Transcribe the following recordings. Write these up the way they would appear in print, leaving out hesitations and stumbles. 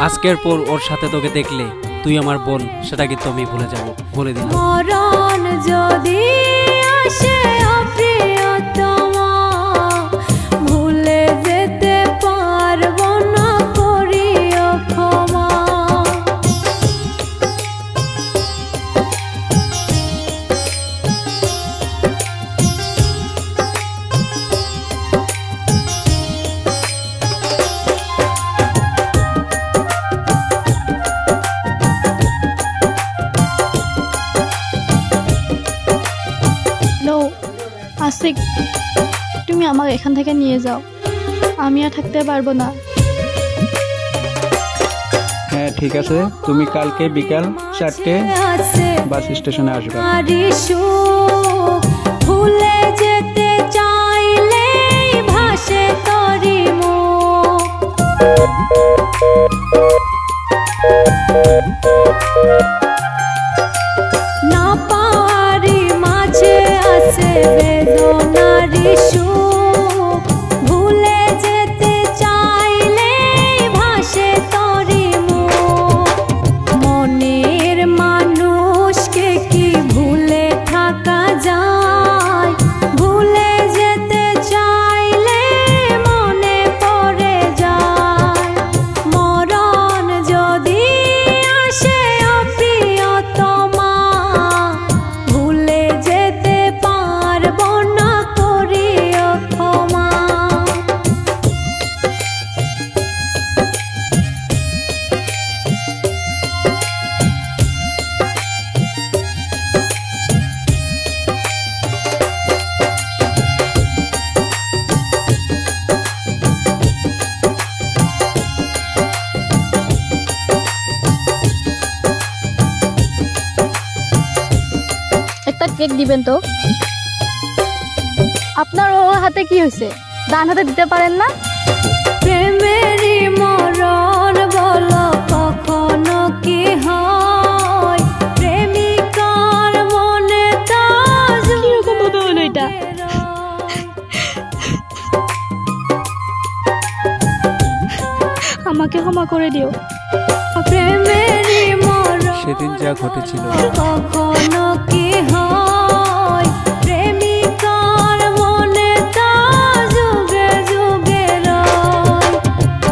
আজকের পর ওর সাথে তোকে দেখলে তুই আমার বোন, সেটা কিন্তু আমি ভুলে যাব, বলে দিলাম। মরণ যদি আসে প্রিয়তমা, ভুলে যেতে পারবো না, করিও ক্ষমা। আশিক, তুমি আমাকে এখান থেকে নিয়ে যাও, আমি আর থাকতে পারবো না। হ্যাঁ ঠিক আছে, তুমি কালকে বিকাল 4টে বাস স্টেশনে আসবে। ভুলে যেতে চাইলে ভাসে তোরি মুখ, না পারি মাঝে আছে বেদনারি সুখ, ভুলে যেতে চাইলে ভাসে তোরি মুখ। মনের মানুষকে কি ভুলে থাকা যায়, ভুলে যেতে চাইলে মনে পড়ে যায়। মরণ যদি আসে প্রিয়তমা, ভুলে যেতে পারবো না, করিও ক্ষমা। একটা কেক দিবেন তো? আপনার ও হাতে কি হয়েছে, ডান হাতে দিতে পারেন না? প্রেমেরই মরণ বলো কখনো কি হয়, প্রেমিকার মনে তাজ কিরকম ভাবে হলো এটা? আমাকে ক্ষমা করে দিও। প্রেমেরই মরণ সেদিন যা ঘটেছিল কখনো কি হয়, প্রেমিকার মনে তা যুগে যুগে রয়।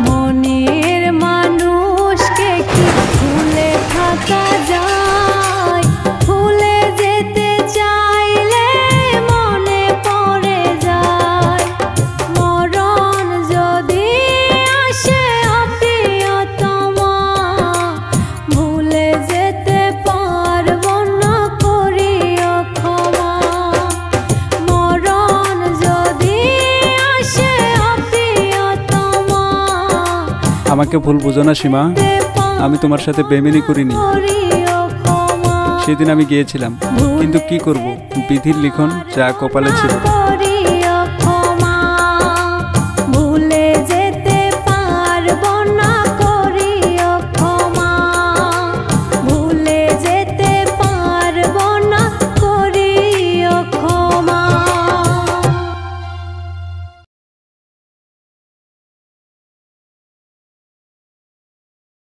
মনের মানুষকে কি ভুলে থাকা যায়, ভুলে যেতে চাইলে মনে পড়ে যায়। মরণ যদি আসে প্রিয়তমা, ভুলে যেতে পারবো না, করিও ক্ষমা। মরণ যদি আসে প্রিয়তমা, আমাকে ভুল বুঝো না সীমা, আমি তোমার সাথে বেইমানি করিনি। করিও ক্ষমা। সেদিন আমি গিয়েছিলাম, কিন্তু কি করব, বিধির লিখন যা কপালে ছিল।